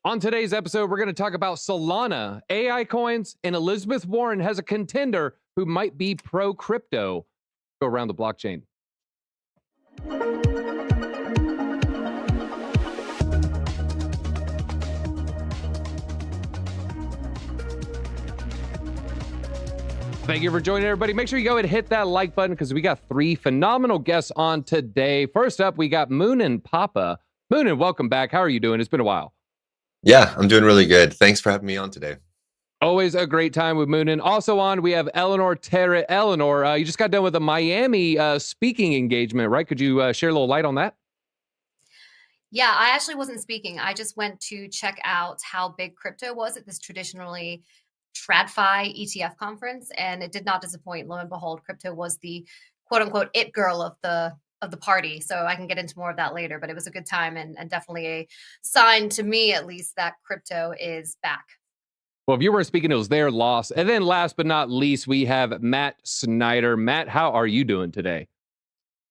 On today's episode, we're going to talk about Solana, AI coins, and Elizabeth Warren has a contender who might be pro crypto. Go around the blockchain. Thank you for joining, everybody. Make sure you go and hit that like button because we got three phenomenal guests on today. First up, we got Moonin Papa. Moonin, welcome back. How are you doing? It's been a while. Yeah, I'm doing really good. Thanks for having me on today. Always a great time with Moonin. Also on, we have Eleanor Terrett. Eleanor, you just got done with a Miami speaking engagement, right? Could you share a little light on that? Yeah, I actually wasn't speaking. I just went to check out how big crypto was at this traditionally TradFi ETF conference, and it did not disappoint. Lo and behold, crypto was the quote unquote it girl of the party. So I can get into more of that later, but it was a good time and definitely a sign to me at least that crypto is back. Well, if you weren't speaking, it was their loss. And then last but not least, we have Matt Snider. Matt, how are you doing today?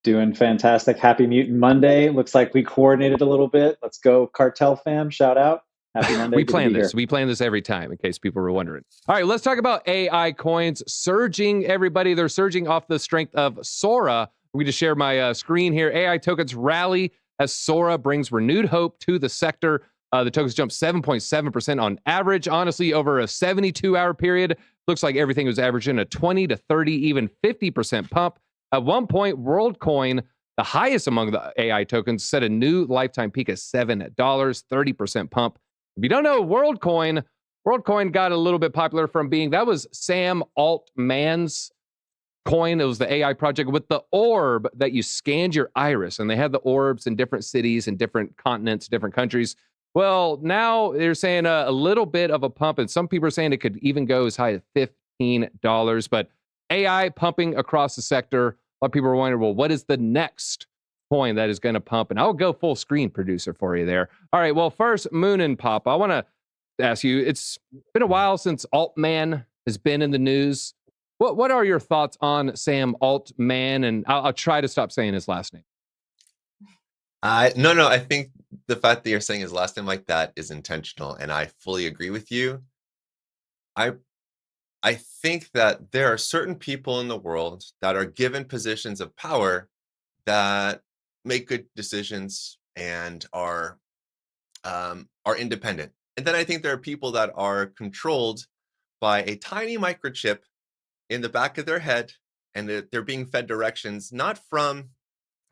Doing fantastic. Happy Mutant Monday. Looks like we coordinated a little bit. Let's go, Cartel fam. Shout out. Happy Monday. We plan this. We plan this every time, in case people were wondering. All right, let's talk about AI coins surging, everybody. They're surging off the strength of Sora. We just share my screen here. AI tokens rally as Sora brings renewed hope to the sector. The tokens jumped 7.7% on average. Honestly, over a 72-hour period, looks like everything was averaging a 20 to 30, even 50% pump. At one point, WorldCoin, the highest among the AI tokens, set a new lifetime peak of $7, 30% pump. If you don't know WorldCoin got a little bit popular from being, that was Sam Altman's coin. It was the AI project with the orb that you scanned your iris, and they had the orbs in different cities and different continents, different countries. Well, now they're saying a little bit of a pump, and some people are saying it could even go as high as $15. But AI pumping across the sector. A lot of people are wondering, well, what is the next coin that is going to pump? And I'll go full screen producer for you there. All right, well, first, Moonin Papa, I want to ask you, it's been a while since Altman has been in the news. What are your thoughts on Sam Altman? And I'll try to stop saying his last name. No, I think the fact that you're saying his last name like that is intentional, and I fully agree with you. I think that there are certain people in the world that are given positions of power that make good decisions and are independent. And then I think there are people that are controlled by a tiny microchip in the back of their head, and they're being fed directions not from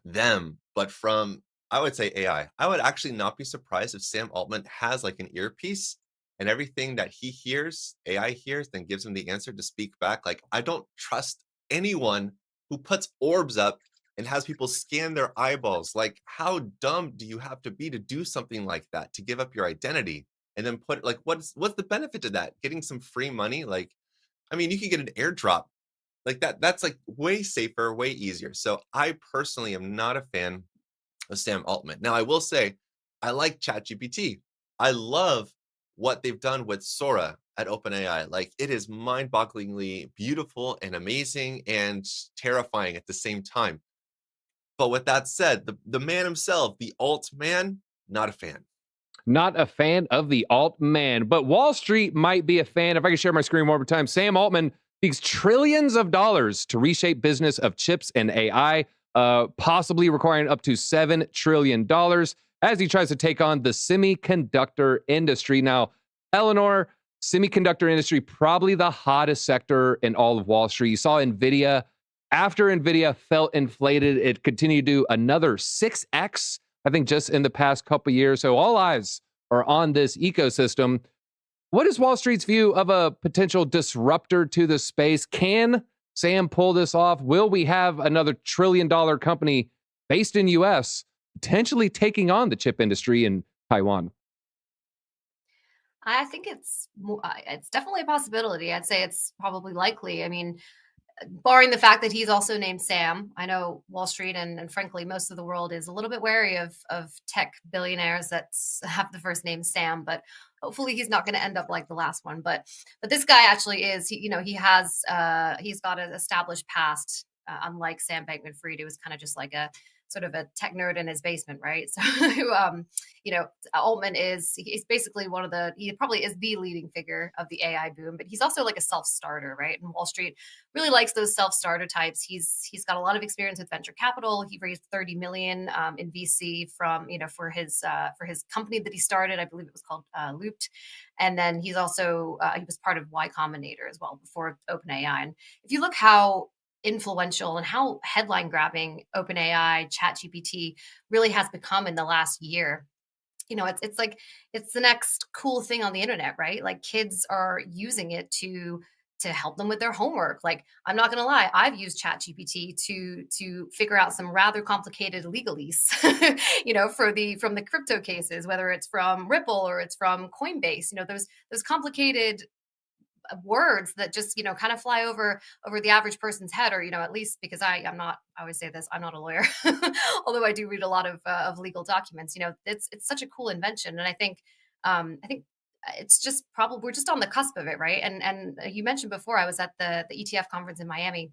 them, but from, I would say, AI. I would actually not be surprised if Sam Altman has like an earpiece and everything that he hears, AI hears, then gives him the answer to speak back. Like, I don't trust anyone who puts orbs up and has people scan their eyeballs. Like, how dumb do you have to be to do something like that, to give up your identity and then put, like, what's the benefit to that? Getting some free money? Like, I mean, you could get an airdrop like that. That's like way safer, way easier. So I personally am not a fan of Sam Altman. Now, I will say, I like ChatGPT. I love what they've done with Sora at OpenAI. Like, it is mind-bogglingly beautiful and amazing and terrifying at the same time. But with that said, the man himself, the Altman, not a fan. Not a fan of the Altman, but Wall Street might be a fan. If I can share my screen one more time, Sam Altman seeks trillions of dollars to reshape business of chips and AI, possibly requiring up to $7 trillion as he tries to take on the semiconductor industry. Now, Eleanor, semiconductor industry, probably the hottest sector in all of Wall Street. You saw NVIDIA. After NVIDIA felt inflated, it continued to do another 6x, I think, just in the past couple of years. So all eyes are on this ecosystem. What is Wall Street's view of a potential disruptor to the space? Can Sam pull this off? Will we have another $1 trillion company based in US potentially taking on the chip industry in Taiwan? I think it's definitely a possibility. I'd say it's probably likely. I mean, barring the fact that he's also named Sam, I know Wall Street and frankly most of the world is a little bit wary of tech billionaires that have the first name Sam, but hopefully he's not going to end up like the last one. But this guy actually is. He's got an established past. Unlike Sam Bankman-Fried, it was kind of just like a sort of a tech nerd in his basement, right? So, you know, Altman he's basically he probably is the leading figure of the AI boom, but he's also like a self-starter, right? And Wall Street really likes those self-starter types. He's got a lot of experience with venture capital. He raised 30 million in VC from, you know, for his company that he started. I believe it was called Looped. And then he's also, he was part of Y Combinator as well before OpenAI. And if you look how influential and how headline grabbing OpenAI, ChatGPT really has become in the last year, you know, it's like, it's the next cool thing on the internet, right? Like kids are using it to help them with their homework. Like, I'm not going to lie, I've used ChatGPT to figure out some rather complicated legalese, you know, from the crypto cases, whether it's from Ripple or it's from Coinbase. You know, those complicated words that just, you know, kind of fly over the average person's head, or, you know, at least because I always say this, I'm not a lawyer, although I do read a lot of legal documents. You know, it's such a cool invention, and I think it's just probably we're just on the cusp of it, right? And you mentioned before, I was at the ETF conference in Miami.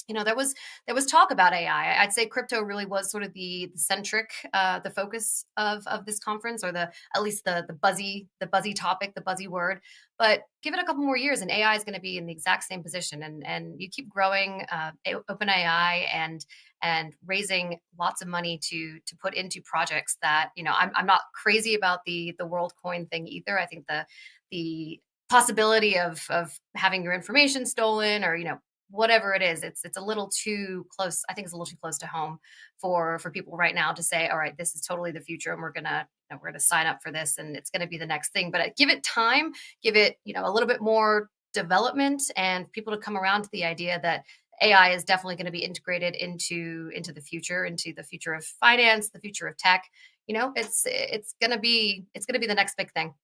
You know, there was talk about AI. I'd say crypto really was sort of the centric, the focus of this conference, or at least the buzzy topic, the buzzy word. But give it a couple more years, and AI is going to be in the exact same position. And you keep growing OpenAI and raising lots of money to put into projects that, you know, I'm not crazy about the WorldCoin thing either. I think the possibility of having your information stolen, or, you know, whatever it is, it's a little too close. I think it's a little too close to home for people right now to say, all right, this is totally the future, and we're gonna sign up for this, and it's gonna be the next thing. But give it time, give it, you know, a little bit more development, and people to come around to the idea that AI is definitely going to be integrated into the future of finance, the future of tech. You know, it's gonna be the next big thing.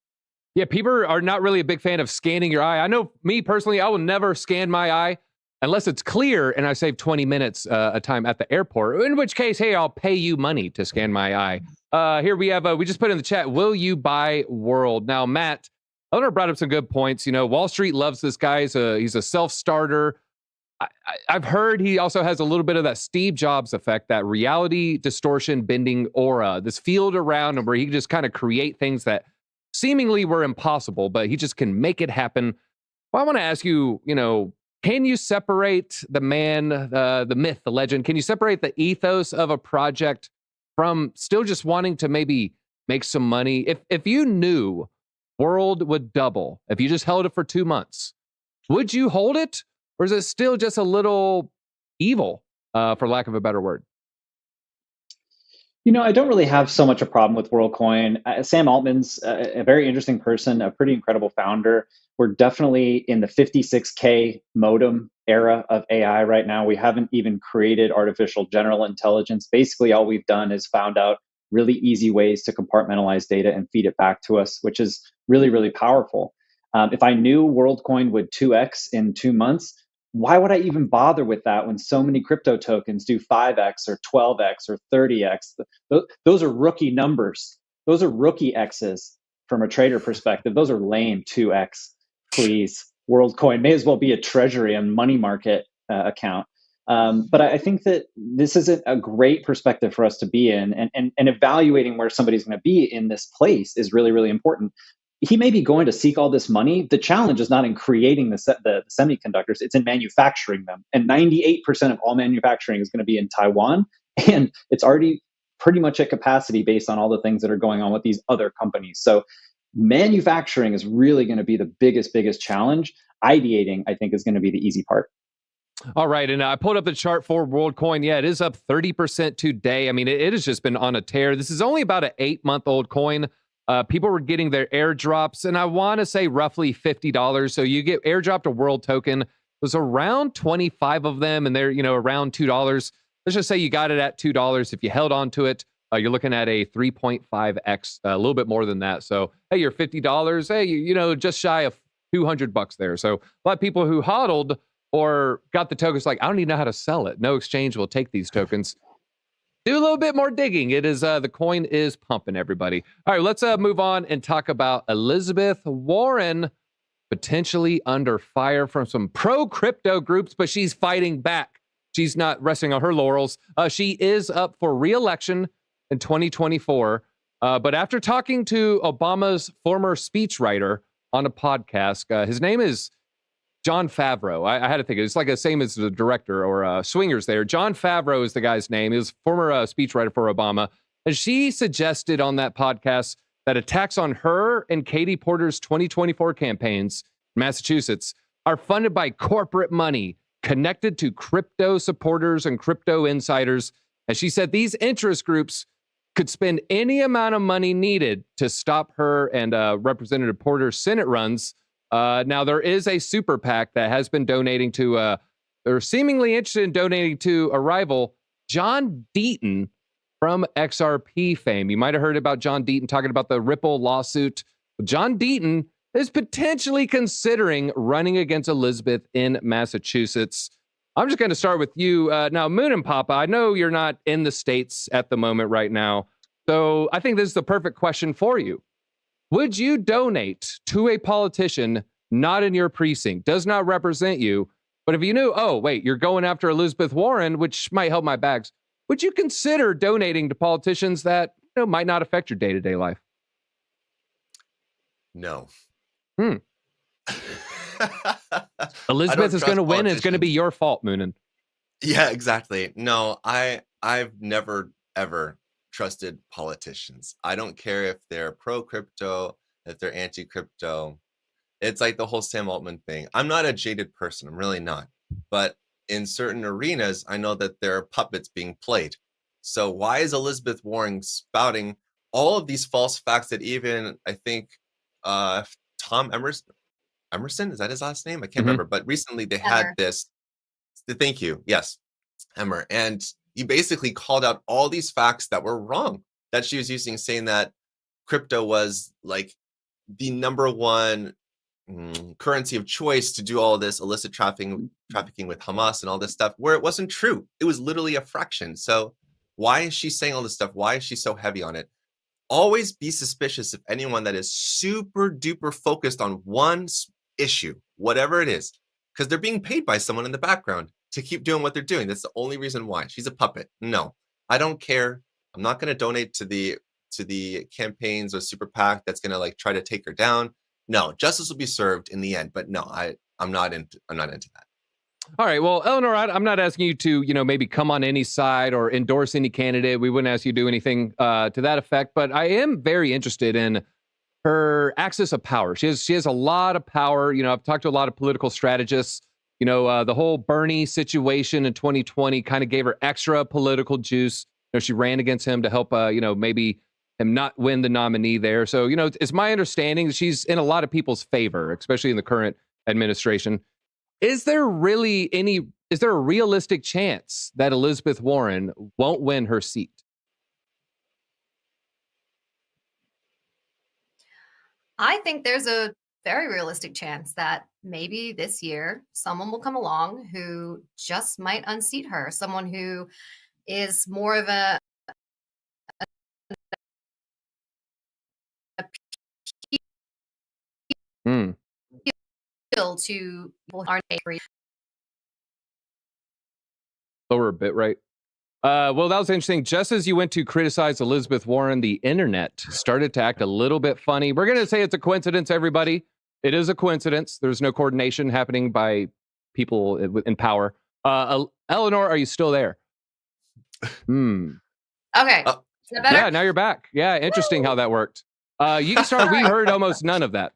Yeah, people are not really a big fan of scanning your eye. I know me personally, I will never scan my eye unless it's clear and I save 20 minutes a time at the airport, in which case, hey, I'll pay you money to scan my eye. Here we have, we just put in the chat, will you buy World? Now, Matt, Eleanor brought up some good points. You know, Wall Street loves this guy. He's a self-starter. I've heard he also has a little bit of that Steve Jobs effect, that reality distortion bending aura, this field around him where he can just kind of create things that seemingly were impossible, but he just can make it happen. Well, I want to ask you, you know, can you separate the man, the myth, the legend? Can you separate the ethos of a project from still just wanting to maybe make some money? If you knew World would double, if you just held it for 2 months, would you hold it? Or is it still just a little evil, for lack of a better word? You know, I don't really have so much a problem with WorldCoin. Sam Altman's a very interesting person, a pretty incredible founder. We're definitely in the 56K modem era of AI right now. We haven't even created artificial general intelligence. Basically, all we've done is found out really easy ways to compartmentalize data and feed it back to us, which is really, really powerful. If I knew WorldCoin would 2x in 2 months, why would I even bother with that when so many crypto tokens do 5x or 12x or 30x? Those are rookie numbers. Those are rookie X's from a trader perspective. Those are lame 2x. Please, WorldCoin may as well be a treasury and money market account. But I think that this is a great perspective for us to be in, and evaluating where somebody's going to be in this place is really, really important. He may be going to seek all this money. The challenge is not in creating the semiconductors, it's in manufacturing them. And 98% of all manufacturing is going to be in Taiwan. And it's already pretty much at capacity based on all the things that are going on with these other companies. So manufacturing is really going to be the biggest challenge. Ideating, I think, is going to be the easy part. All right, and I pulled up the chart for WorldCoin. Yeah, it is up 30% today. I mean, it has just been on a tear. This is only about an 8-month-old coin. People were getting their airdrops, and I want to say roughly $50. So you get airdropped a World token. There's around 25 of them, and they're, you know, around $2. Let's just say you got it at $2. If you held on to it, you're looking at a 3.5x, a little bit more than that. So, hey, you're $50. Hey, you know, just shy of $200 there. So a lot of people who hodled or got the tokens like, I don't even know how to sell it. No exchange will take these tokens. Do a little bit more digging. It is the coin is pumping, everybody. All right, let's move on and talk about Elizabeth Warren potentially under fire from some pro-crypto groups, but she's fighting back. she's not resting on her laurels. She is up for re-election in 2024. But after talking to Obama's former speechwriter on a podcast, his name is Jon Favreau. I had to think. It's like the same as the director or Swingers there. Jon Favreau is the guy's name. He was former speechwriter for Obama. And she suggested on that podcast that attacks on her and Katie Porter's 2024 campaigns in Massachusetts are funded by corporate money connected to crypto supporters and crypto insiders. And she said these interest groups could spend any amount of money needed to stop her and Representative Porter's Senate runs. Now, there is a super PAC that has been donating to, they're seemingly interested in donating to a rival, John Deaton from XRP fame. You might have heard about John Deaton talking about the Ripple lawsuit. John Deaton is potentially considering running against Elizabeth in Massachusetts. I'm just going to start with you. Now, Moonin Papa, I know you're not in the States at the moment right now, so I think this is the perfect question for you. Would you donate to a politician not in your precinct, does not represent you, but if you knew, oh, wait, you're going after Elizabeth Warren, which might help my bags, would you consider donating to politicians that might not affect your day-to-day life? No. Elizabeth is going to win. It's going to be your fault, Moonin. Yeah, exactly. No, I've never, ever trusted politicians. I don't care if they're pro-crypto, if they're anti-crypto. It's like the whole Sam Altman thing. I'm not a jaded person. I'm really not. But in certain arenas, I know that there are puppets being played. So why is Elizabeth Warren spouting all of these false facts that even, I think, Tom Emerson, is that his last name? I can't remember. But recently they had this. Thank you. Yes, Emmer. And he basically called out all these facts that were wrong that she was using, saying that crypto was like the number one currency of choice to do all this illicit trafficking with Hamas and all this stuff, where it wasn't true. It was literally a fraction. So why is she saying all this stuff? Why is she so heavy on it? Always be suspicious of anyone that is super duper focused on one issue, whatever it is, because they're being paid by someone in the background to keep doing what they're doing. That's the only reason why. She's a puppet. No, I don't care. I'm not going to donate to the campaigns or super PAC that's going to like try to take her down. No, justice will be served in the end. But no, I'm not into that. All right. Well, Eleanor, I'm not asking you to, maybe come on any side or endorse any candidate. We wouldn't ask you to do anything to that effect. But I am very interested in her axis of power. She has a lot of power. I've talked to a lot of political strategists. The whole Bernie situation in 2020 kind of gave her extra political juice. She ran against him to help, maybe him not win the nominee there. So, it's my understanding that she's in a lot of people's favor, especially in the current administration. Is there a realistic chance that Elizabeth Warren won't win her seat? I think there's a very realistic chance that maybe this year someone will come along who just might unseat her, someone who is more of a appeal to people who aren't angry. Lower a bit, right? Well, that was interesting. Just as you went to criticize Elizabeth Warren, the internet started to act a little bit funny. We're going to say it's a coincidence, everybody. It is a coincidence. There's no coordination happening by people in power. Eleanor, are you still there? Okay. Is that better? Yeah, now you're back. Yeah, interesting how that worked. You can start. We heard almost none of that.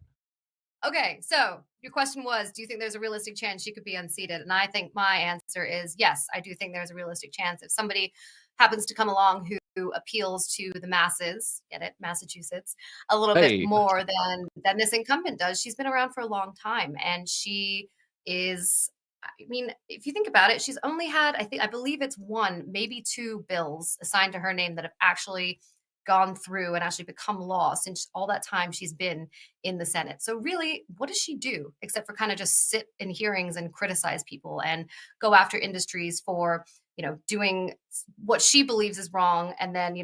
Okay, so your question was, do you think there's a realistic chance she could be unseated? And I think my answer is yes, I do think there's a realistic chance. If somebody happens to come along who appeals to the masses, get it, Massachusetts, a little bit more than this incumbent does. She's been around for a long time, and she is, if you think about it, she's only had, I believe it's one, maybe two bills assigned to her name that have actually gone through and actually become law since all that time she's been in the Senate. So really, what does she do except for kind of just sit in hearings and criticize people and go after industries for, doing what she believes is wrong, and then,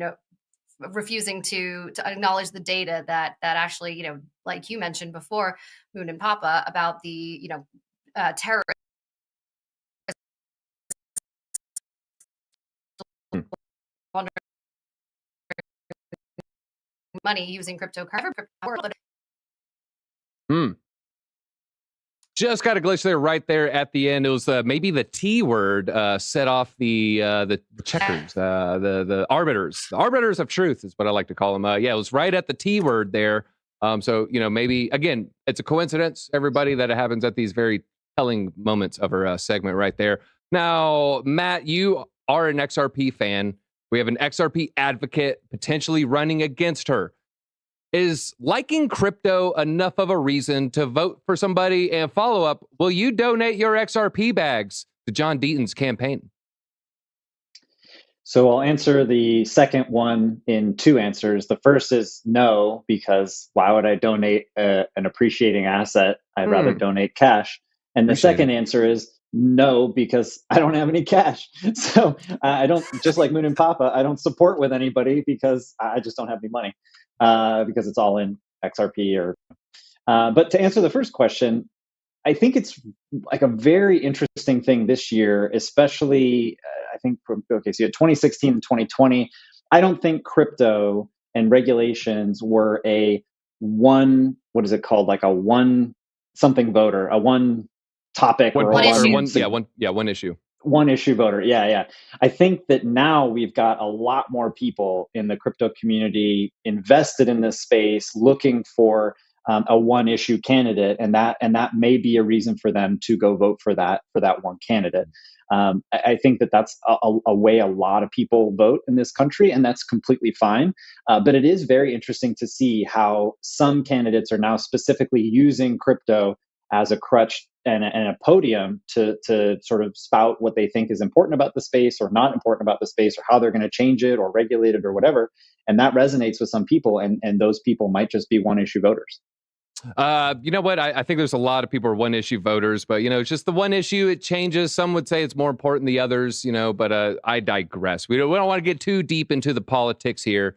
refusing to acknowledge the data that actually, like you mentioned before, Moonin Papa, about the, terrorist money using cryptocurrency. Just got a glitch there right there at the end. It was maybe the T word set off the checkers, the arbiters. The arbiters of truth is what I like to call them. Yeah, it was right at the T word there. So, maybe, again, it's a coincidence, everybody, that it happens at these very telling moments of our segment right there. Now, Matt, you are an XRP fan. We have an XRP advocate potentially running against her. Is liking crypto enough of a reason to vote for somebody? And follow up, will you donate your XRP bags to John Deaton's campaign? So I'll answer the second one in two answers. The first is no, because why would I donate an appreciating asset? I'd rather donate cash. And the second answer is no, because I don't have any cash. So I don't, just like Moonin Papa, I don't support with anybody because I just don't have any money, because it's all in XRP but to answer the first question, I think it's like a very interesting thing this year, especially I think so you had 2016 and 2020. I don't think crypto and regulations were what is it called? Like a one something voter, a one topic one or one issue. one issue. One issue voter. Yeah. I think that now we've got a lot more people in the crypto community invested in this space looking for a one issue candidate, and that may be a reason for them to go vote for that one candidate. I think that's a way a lot of people vote in this country, and that's completely fine. But it is very interesting to see how some candidates are now specifically using crypto as a crutch and a podium to sort of spout what they think is important about the space or not important about the space, or how they're going to change it or regulate it or whatever. And that resonates with some people, and those people might just be one issue voters. You know what? I think there's a lot of people are one issue voters, but it's just the one issue. It changes. Some would say it's more important than the others, but I digress. We don't want to get too deep into the politics here.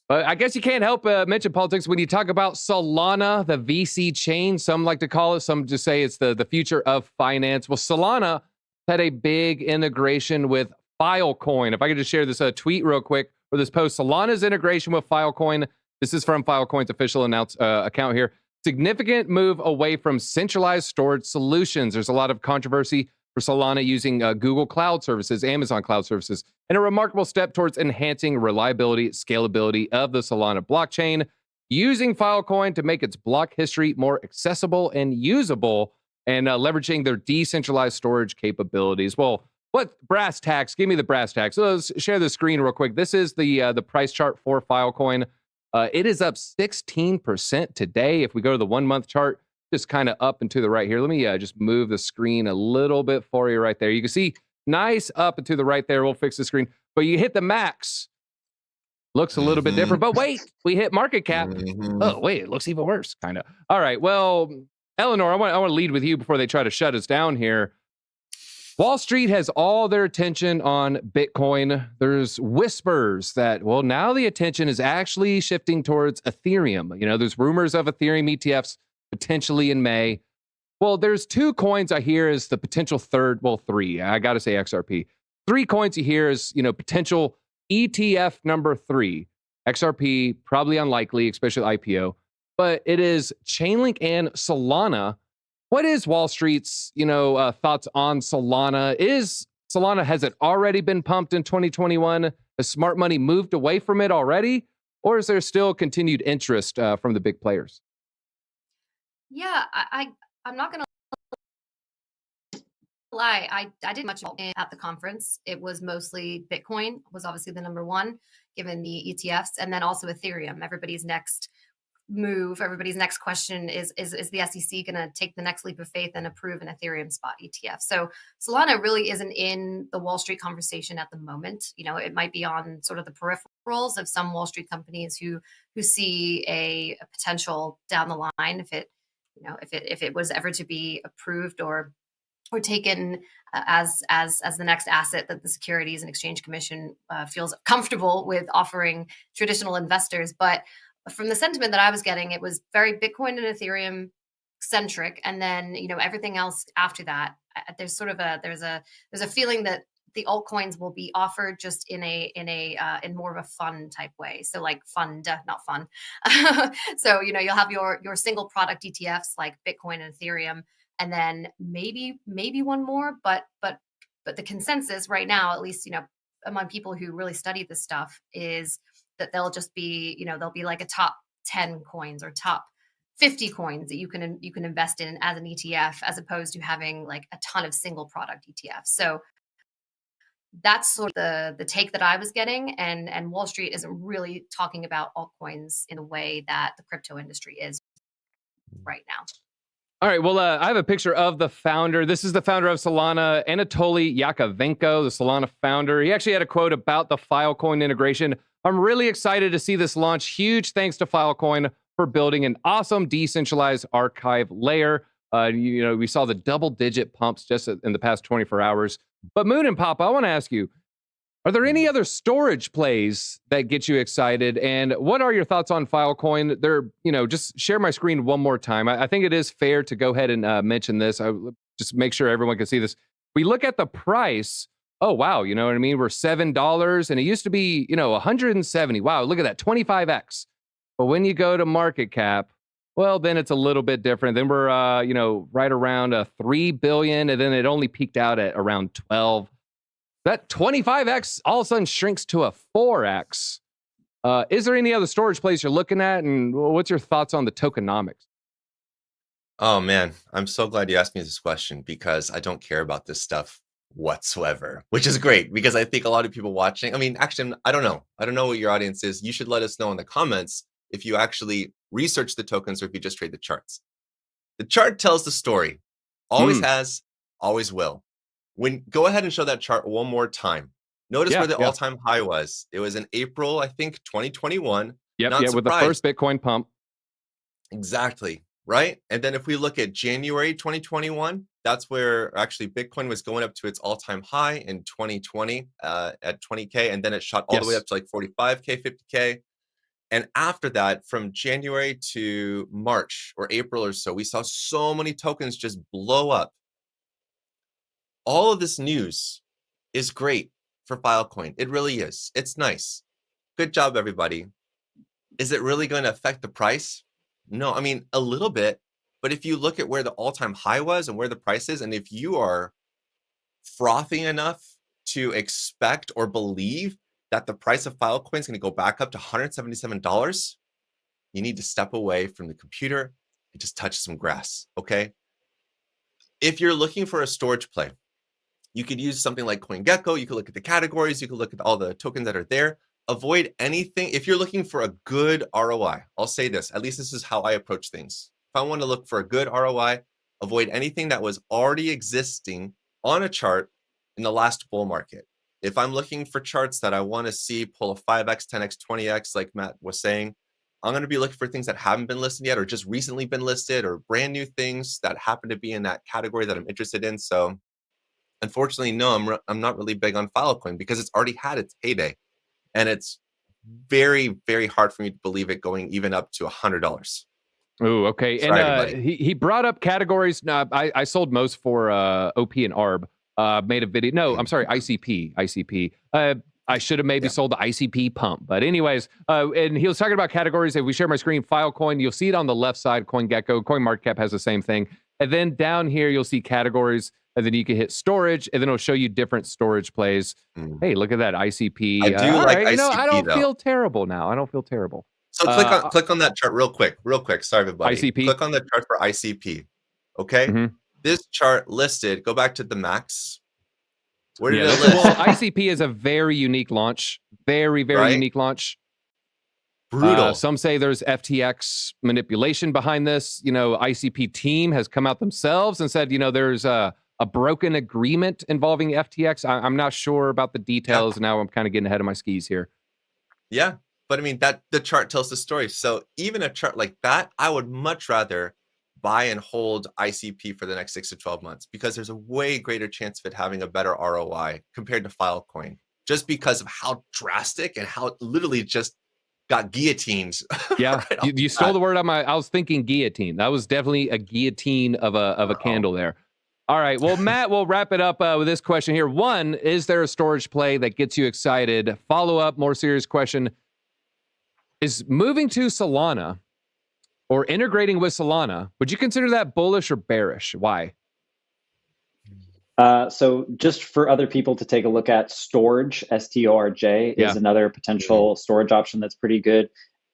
But I guess you can't help mention politics when you talk about Solana, the VC chain. Some like to call it. Some just say it's the future of finance. Well, Solana had a big integration with Filecoin. If I could just share this tweet real quick for this post. Solana's integration with Filecoin. This is from Filecoin's official account here. Significant move away from centralized storage solutions. There's a lot of controversy for Solana using Google Cloud Services, Amazon Cloud Services, and a remarkable step towards enhancing reliability, scalability of the Solana blockchain, using Filecoin to make its block history more accessible and usable, and leveraging their decentralized storage capabilities. Well, what brass tacks? Give me the brass tacks. So let's share the screen real quick. This is the price chart for Filecoin. It is up 16% today. If we go to the 1 month chart, just kind of up and to the right here. Let me just move the screen a little bit for you right there. You can see nice up and to the right there. We'll fix the screen. But you hit the max. Looks a little bit different. But wait, we hit market cap. Oh, wait, it looks even worse, kind of. All right, well, Eleanor, I want to lead with you before they try to shut us down here. Wall Street has all their attention on Bitcoin. There's whispers that, well, now the attention is actually shifting towards Ethereum. There's rumors of Ethereum ETFs potentially in May. Well, there's two coins I hear as the potential three. I got to say XRP. 3 coins you hear is, potential ETF number 3. XRP, probably unlikely, especially IPO. But it is Chainlink and Solana. What is Wall Street's, thoughts on Solana? Has it already been pumped in 2021? Has smart money moved away from it already? Or is there still continued interest from the big players? Yeah, I'm not going to lie. I did much at the conference. It was mostly Bitcoin was obviously the number one, given the ETFs, and then also Ethereum. Everybody's next question is the SEC going to take the next leap of faith and approve an Ethereum spot ETF? So Solana really isn't in the Wall Street conversation at the moment. It might be on sort of the peripherals of some Wall Street companies who see a potential down the line if it was ever to be approved or taken as the next asset that the Securities and Exchange Commission feels comfortable with offering traditional investors. But from the sentiment that I was getting, it was very Bitcoin and Ethereum centric, and then everything else after that. There's sort of there's a feeling that the altcoins will be offered just in more of a fund type way. So like fund, not fun. So, you know, you'll have your single product ETFs like Bitcoin and Ethereum, and then maybe one more, but the consensus right now, at least, you know, among people who really study this stuff, is that they'll just be, you know, there'll be like a top 10 coins or top 50 coins that you can invest in as an ETF, as opposed to having like a ton of single product ETFs. So that's sort of the take that I was getting, and Wall Street isn't really talking about altcoins in a way that the crypto industry is right now. All right, well, I have a picture of the founder. This is the founder of Solana, Anatoly Yakovenko, the Solana founder. He actually had a quote about the Filecoin integration. I'm really excited to see this launch. Huge thanks to Filecoin for building an awesome decentralized archive layer. You know, we saw the double-digit pumps just in the past 24 hours. But Moonin Papa, I want to ask you, are there any other storage plays that get you excited? And what are your thoughts on Filecoin? You know, just share my screen one more time. I think it is fair to go ahead and mention this. I just make sure everyone can see this. We look at the price. Oh, wow. You know what I mean? We're $7 and it used to be, you know, 170. Wow. Look at that. 25x. But when you go to market cap, well, then it's a little bit different. Then we're, you know, right around 3 billion. And then it only peaked out at around 12. That 25x all of a sudden shrinks to a 4x. Is there any other storage plays you're looking at? And what's your thoughts on the tokenomics? Oh, man. I'm so glad you asked me this question, because I don't care about this stuff whatsoever, which is great, because I think a lot of people watching, I mean, actually, I don't know. I don't know what your audience is. You should let us know in the comments if you actually research the tokens or if you just trade the charts. The chart tells the story. Always has, always will. Go ahead and show that chart one more time. Notice where the all-time high was. It was in April, I think, 2021. Yep, with the first Bitcoin pump. Exactly, right? And then if we look at January 2021, that's where actually Bitcoin was going up to its all-time high in 2020 at 20K, and then it shot all the way up to like 45K, 50K. And after that, from January to March or April or so, we saw so many tokens just blow up. All of this news is great for Filecoin. It really is. It's nice. Good job, everybody. Is it really going to affect the price? No, I mean, a little bit. But if you look at where the all-time high was and where the price is, and if you are frothy enough to expect or believe that the price of Filecoin is going to go back up to $177, you need to step away from the computer and just touch some grass, okay? If you're looking for a storage play, you could use something like CoinGecko. You could look at the categories. You could look at all the tokens that are there. Avoid anything. If you're looking for a good ROI, I'll say this, at least this is how I approach things. If I want to look for a good ROI, avoid anything that was already existing on a chart in the last bull market. If I'm looking for charts that I want to see pull a 5x, 10x, 20x, like Matt was saying, I'm going to be looking for things that haven't been listed yet or just recently been listed or brand new things that happen to be in that category that I'm interested in. So unfortunately, no, I'm not really big on Filecoin because it's already had its heyday. And it's very, very hard for me to believe it going even up to $100. Oh, okay. Sorry, and he brought up categories. No, I sold most for OP and ARB. Made a video. No, I'm sorry, ICP. I should have maybe sold the ICP pump. But anyways, and he was talking about categories. If we share my screen, Filecoin, you'll see it on the left side. CoinGecko, CoinMarketCap has the same thing. And then down here, you'll see categories. And then you can hit storage, and then it'll show you different storage plays. Hey, look at that ICP. I do like ICP, I don't though. feel terrible now. I don't feel terrible. So click on that chart real quick. Sorry, everybody. ICP? Click on the chart for ICP. Okay? Mm-hmm. This chart listed, go back to the max. Where did it list? Well, ICP is a very unique launch. Very, very unique launch. Brutal. Some say there's FTX manipulation behind this. You know, ICP team has come out themselves and said, you know, there's a broken agreement involving FTX. I'm not sure about the details. Now I'm kind of getting ahead of my skis here. Yeah, but I mean, that the chart tells the story. So even a chart like that, I would much rather buy and hold ICP for the next 6 to 12 months because there's a way greater chance of it having a better ROI compared to Filecoin, just because of how drastic and how it literally just got guillotined. Yeah, right you stole the word out of my. I was thinking guillotine. That was definitely a guillotine of a candle there. All right. Well, Matt, we'll wrap it up with this question here. One, is there a storage play that gets you excited? Follow up, more serious question. Is moving to Solana or integrating with Solana, would you consider that bullish or bearish? Why? So just for other people to take a look at, Storj, STORJ, is another potential storage option that's pretty good.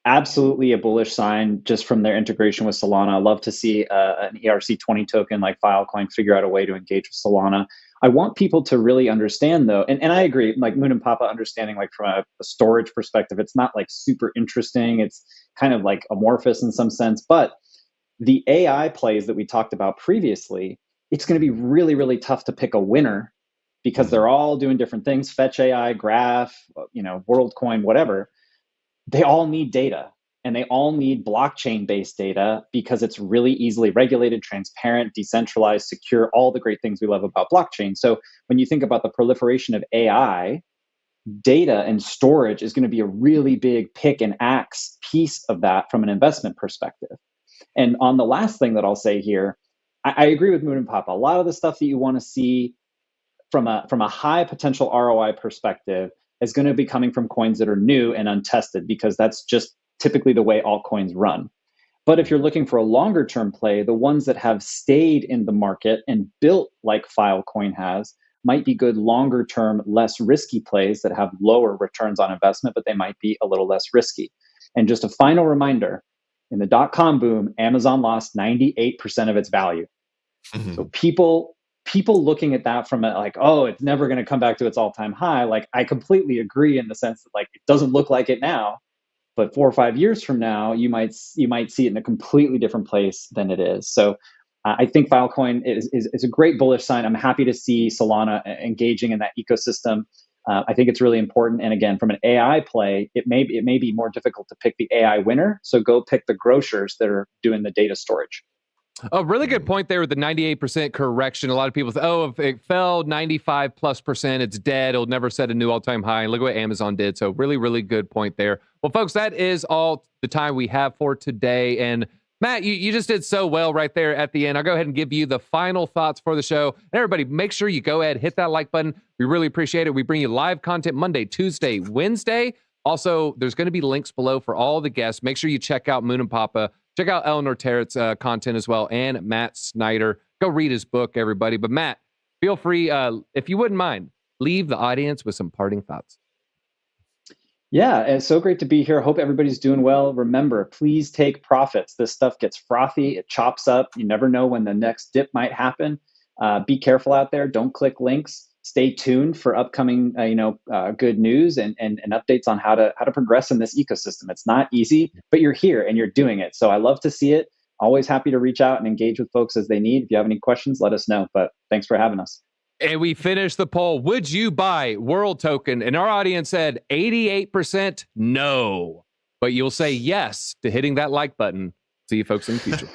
Absolutely a bullish sign just from their integration with Solana. I love to see an ERC20 token like Filecoin figure out a way to engage with Solana. I want people to really understand, though, and I agree, like Moonin Papa understanding, like from a storage perspective, it's not like super interesting. It's kind of like amorphous in some sense. But the AI plays that we talked about previously, it's going to be really, really tough to pick a winner because they're all doing different things. Fetch AI, Graph, WorldCoin, whatever. They all need data, and they all need blockchain-based data because it's really easily regulated, transparent, decentralized, secure, all the great things we love about blockchain. So when you think about the proliferation of AI, data and storage is going to be a really big pick and axe piece of that from an investment perspective. And on the last thing that I'll say here, I agree with Moonin Papa. A lot of the stuff that you want to see from a high potential ROI perspective is going to be coming from coins that are new and untested, because that's just typically the way altcoins run. But if you're looking for a longer term play, the ones that have stayed in the market and built like Filecoin has might be good longer term, less risky plays that have lower returns on investment, but they might be a little less risky. And just a final reminder, in the dot-com boom, Amazon lost 98% of its value. So people looking at that from it's never going to come back to its all-time high. Like, I completely agree in the sense that it doesn't look like it now, but 4 or 5 years from now, you might see it in a completely different place than it is. So I think Filecoin is a great bullish sign. I'm happy to see Solana engaging in that ecosystem. I think it's really important. And again, from an AI play, it may be more difficult to pick the AI winner. So go pick the grocers that are doing the data storage. A really good point there with the 98% correction. A lot of people say, if it fell 95+%, it's dead. It'll never set a new all-time high. And look at what Amazon did. So really, really good point there. Well, folks, that is all the time we have for today. And Matt, you just did so well right there at the end. I'll go ahead and give you the final thoughts for the show. And everybody, make sure you go ahead, hit that like button. We really appreciate it. We bring you live content Monday, Tuesday, Wednesday. Also, there's going to be links below for all the guests. Make sure you check out Moonin Papa. Check out Eleanor Terrett's content as well, and Matt Snider. Go read his book, everybody. But Matt, feel free, if you wouldn't mind, leave the audience with some parting thoughts. Yeah, it's so great to be here. Hope everybody's doing well. Remember, please take profits. This stuff gets frothy. It chops up. You never know when the next dip might happen. Be careful out there. Don't click links. Stay tuned for upcoming, good news and updates on how to progress in this ecosystem. It's not easy, but you're here and you're doing it. So I love to see it. Always happy to reach out and engage with folks as they need. If you have any questions, let us know. But thanks for having us. And we finished the poll. Would you buy World Token? And our audience said 88% no. But you'll say yes to hitting that like button. See you folks in the future.